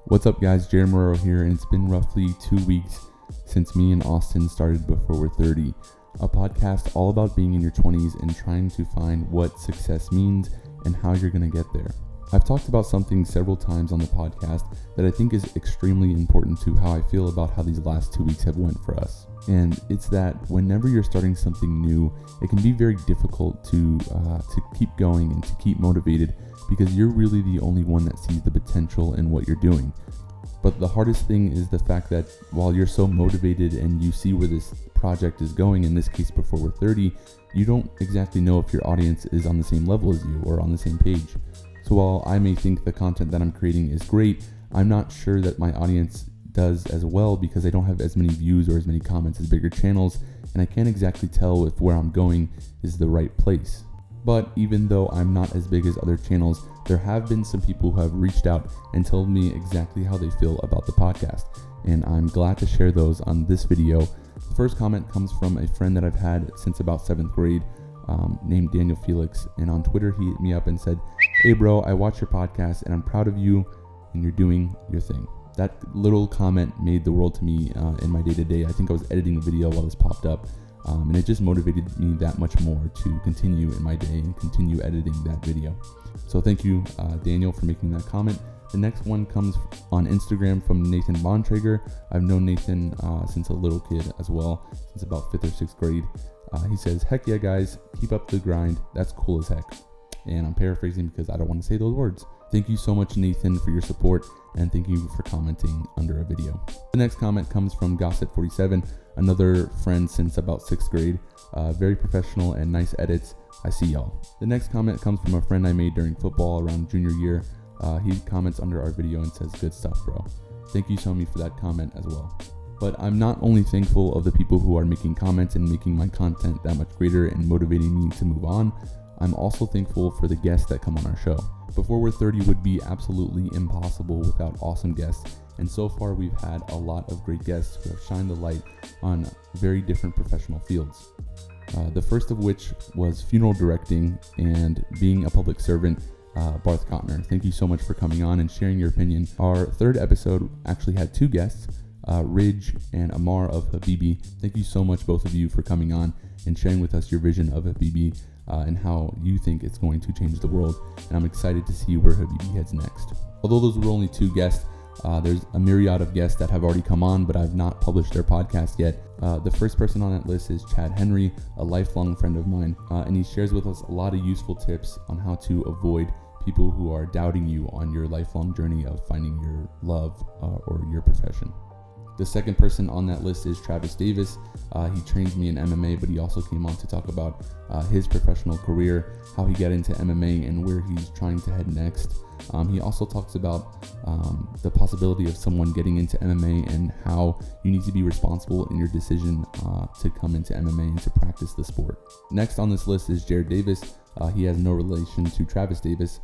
What's up guys, Jared Morrow here, and it's been roughly 2 weeks since me and Austin started Before We're 30, a podcast all about being in your 20s and trying to find what success means and how you're going to get there. I've talked about something several times on the podcast that I think is extremely important to how I feel about how these last 2 weeks have went for us. And it's that whenever you're starting something new, it can be very difficult to keep going and to keep motivated because you're really the only one that sees the potential in what you're doing. But the hardest thing is the fact that while you're so motivated and you see where this project is going, in this case Before We're 30, you don't exactly know if your audience is on the same level as you or on the same page. So while I may think the content that I'm creating is great, I'm not sure that my audience does as well because I don't have as many views or as many comments as bigger channels, and I can't exactly tell if where I'm going is the right place. But even though I'm not as big as other channels, there have been some people who have reached out and told me exactly how they feel about the podcast, and I'm glad to share those on this video. The first comment comes from a friend that I've had since about 7th grade, named Daniel Felix, and on Twitter he hit me up and said, "Hey bro, I watch your podcast and I'm proud of you and you're doing your thing." That little comment made the world to me in my day-to-day. I think I was editing a video while this popped up, and it just motivated me that much more to continue in my day and continue editing that video. So thank you, Daniel, for making that comment. The next one comes on Instagram from Nathan Bontrager. I've known Nathan since a little kid as well, since about 5th or 6th grade. He says, "Heck yeah guys, keep up the grind, that's cool as heck." And I'm paraphrasing because I don't want to say those words. Thank you so much, Nathan, for your support, and thank you for commenting under a video. The next comment comes from Gossett47, another friend since about 6th grade. Very professional and nice edits. I see y'all. The next comment comes from a friend I made during football around junior year. He comments under our video and says, "Good stuff, bro." Thank you so much for that comment as well. But I'm not only thankful of the people who are making comments and making my content that much greater and motivating me to move on, I'm also thankful for the guests that come on our show. Before We're 30 would be absolutely impossible without awesome guests, and so far we've had a lot of great guests who have shined the light on very different professional fields. The first of which was funeral directing and being a public servant, Barth Kottner. Thank you so much for coming on and sharing your opinion. Our third episode actually had two guests, Ridge and Amar of Habibi. Thank you so much, both of you, for coming on and sharing with us your vision of Habibi and how you think it's going to change the world. And I'm excited to see where Habibi heads next. Although those were only two guests, there's a myriad of guests that have already come on, but I've not published their podcast yet. The first person on that list is Chad Henry, a lifelong friend of mine, and he shares with us a lot of useful tips on how to avoid people who are doubting you on your lifelong journey of finding your love or your profession. The second person on that list is Travis Davis. He trains me in MMA, but he also came on to talk about his professional career, how he got into MMA and where he's trying to head next. He also talks about the possibility of someone getting into MMA and how you need to be responsible in your decision to come into MMA and to practice the sport. Next on this list is Jared Davis. He has no relation to Travis Davis.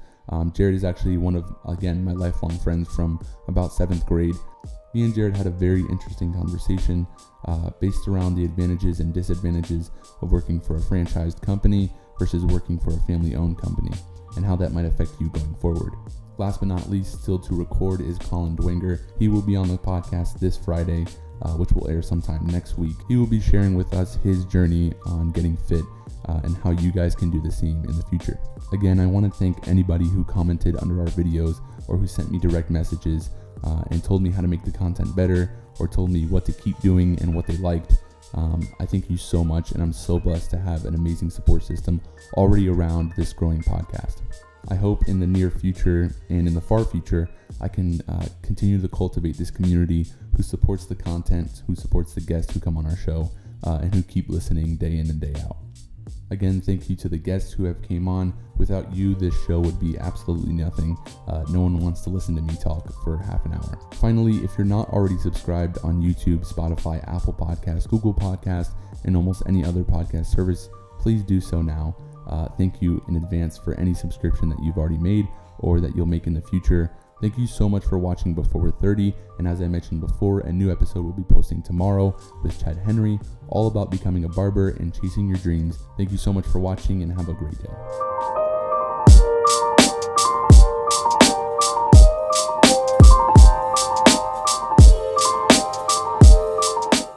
Jared is actually one of, again, my lifelong friends from about 7th grade. Me and Jared had a very interesting conversation based around the advantages and disadvantages of working for a franchised company versus working for a family-owned company, and how that might affect you going forward. Last but not least, still to record, is Colin Dwenger. He will be on the podcast this Friday, which will air sometime next week. He will be sharing with us his journey on getting fit and how you guys can do the same in the future. Again, I want to thank anybody who commented under our videos or who sent me direct messages and told me how to make the content better or told me what to keep doing and what they liked. I thank you so much, and I'm so blessed to have an amazing support system already around this growing podcast. I hope in the near future and in the far future, I can continue to cultivate this community who supports the content, who supports the guests who come on our show, and who keep listening day in and day out. Again, thank you to the guests who have came on. Without you, this show would be absolutely nothing. No one wants to listen to me talk for half an hour. Finally, if you're not already subscribed on YouTube, Spotify, Apple Podcasts, Google Podcasts, and almost any other podcast service, please do so now. Thank you in advance for any subscription that you've already made or that you'll make in the future. Thank you so much for watching Before We're 30, and as I mentioned before, a new episode will be posting tomorrow with Chad Henry, all about becoming a barber and chasing your dreams. Thank you so much for watching, and have a great day.